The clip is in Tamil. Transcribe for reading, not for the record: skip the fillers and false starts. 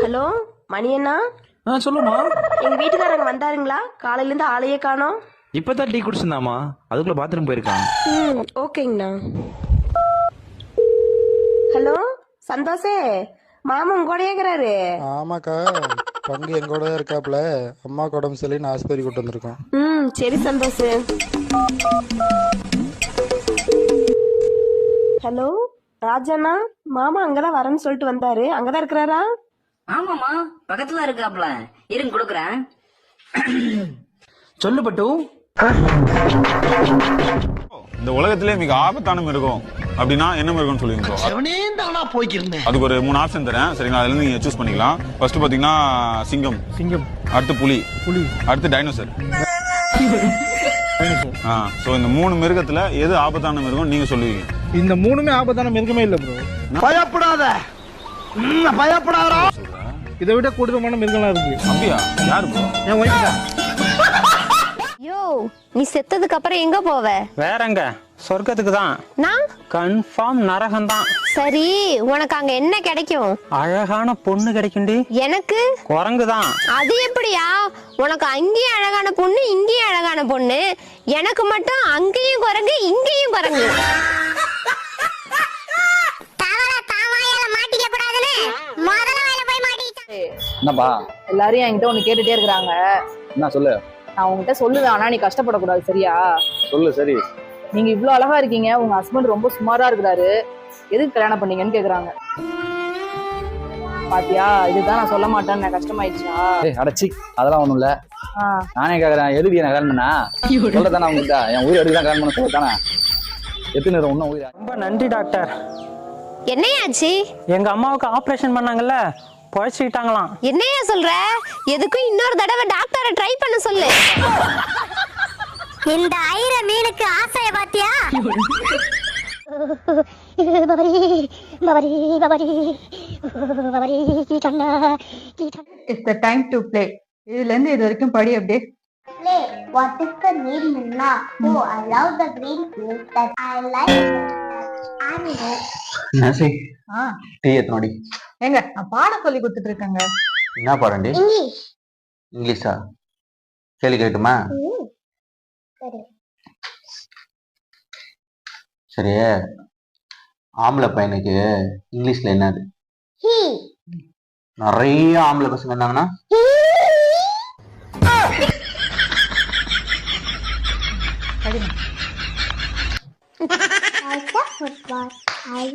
ஹலோ மணி அண்ணா, சொல்லுமா. எங்க வீட்டுக்காரங்க வந்தாருங்களா? காலையில இருந்து ஆளையே காணோம். இப்பதான் டீ குடிச்சிருந்தாமா, அதுக்குள்ள பாத்ரூம் போயிருக்கான். ஓகேங்கண்ணா. ஹலோ சந்தோஷே, மாமா உங்கூடயே இருக்கிறாரு? ஆமாக்கா, பங்கு எங்கூட தான் இருக்காப்புல. அம்மாவுக்கு உடம்பு சரியில்லைன்னு ஆஸ்பத்திரி கூட்டு வந்திருக்கோம். சரி சந்தோஷ். ஹலோ ராஜண்ணா, மாமா அங்கதான் வரேன்னு சொல்லிட்டு வந்தாரு, அங்கதான் இருக்கிறாரா? ஆமாமா, பக்கத்துல இருக்காப்ல. இருங்க கொடுக்குறேன். சொல்லு பட்டு. இந்த உலகத்திலே மிக ஆபத்தான மிருகம் அப்படின்னா என்ன மிருகம்னு சொல்லுவீங்க? அதுக்கு ஒரு 3 ஆப்ஷன் தரேன், சரிங்களா? அதுல இருந்து நீங்க சூஸ் பண்ணிக்கலாம். ஃபர்ஸ்ட் பாத்தீங்கன்னா சிங்கம், அடுத்து புலி, அடுத்து டைனோசர். சோ இந்த 3 மிருகத்துல எது ஆபத்தான மிருகம் நீங்க சொல்லுவீங்க? இந்த 3மே ஆபத்தான மிருகமே இல்ல ப்ரோ. பயப்படாத, பயப்படாதடா. இதை விட கொடூரமான மிருகம்லாம் இருக்கு. அப்படியா? யாரு ப்ரோ? என் ஒய்ஃப் தான். யோ, நீ செத்ததுக்கு அப்புறம் எங்க போவ? வேறங்க, சொர்க்கத்துக்கு தான். நான் கன்ஃபார்ம் நரகம் தான். சரி, உனக்கு அங்க என்ன கிடைக்கும்? அழகான பொண்ணு கிடைக்கும்டி. எனக்கு குரங்கு தான். அது எப்படியா? உனக்கு அங்கேயும் அழகான பொண்ணு, இங்கேயும் அழகான பொண்ணு. எனக்கு மட்டும் அங்கேயும் குரங்கு, இங்கேயும் குரங்கு. என்னப்பா? எல்லாரும் என்கிட்ட ஒண்ணு கேட்டுட்டே இருக்காங்க. என்ன சொல்லு? நான் உங்ககிட்ட சொல்லுவேன், ஆனா நீ கஷ்டப்படக்கூடாது, சரியா? சொல்லு. சரி. நீங்க இவ்ளோ அழகா இருக்கீங்க, உங்க ஹஸ்பண்ட் ரொம்ப சுமாரா இருக்கிறாரு, எதுக்கு கல்யாணம் பண்ணீங்கன்னு கேக்குறாங்க. பாத்தியா, இதுதான் நான் சொல்ல மாட்டேன்னு நான் கஷ்டமாயிடுச்சா? அடச்சி, அதெல்லாம் ஒண்ணும் இல்ல. நானே கேக்குறேன், எதுக்கு என்ன கல்யாணம் பண்ணா? சொல்லத்தானே உங்ககிட்ட என் உயிர் எடுக்கலாம் கல்யாணம் பண்ண சொல்லத்தானே. எத்தனை ஒன்னும் உயிர். ரொம்ப நன்றி டாக்டர். என்னையாச்சு? எங்க அம்மாவுக்கு ஆபரேஷன் பண்ணாங்கல்ல, பொழைச்சிக்கிட்டாங்களாம். என்னையா சொல்ற? எதுக்கும் இன்னொரு தடவை டாக்டரை ட்ரை பண்ண சொல்லு. இந்த ஐர மீனுக்கு ஆசைய பாத்தியா? It's the time to play. இதுல இருந்து இது வரைக்கும் படி அப்படியே. Play. What is the name, Minna? Oh, I love the green fruit that I like. Animal. நசி. டீ எத்தனோடி? ஏங்க, நான் பாடம் சொல்லி கொடுத்துட்டு இருக்கேங்க. என்ன பாடண்டி? English. இங்கிலீஷா? கேள்வி கேட்டுமா? சரி. சரி, ஆம்பளை பையனுக்கு இங்கிலீஷ்ல என்னது? He. நிறைய ஆம்பளை பசங்க இருந்தாங்கன்னா I love football. I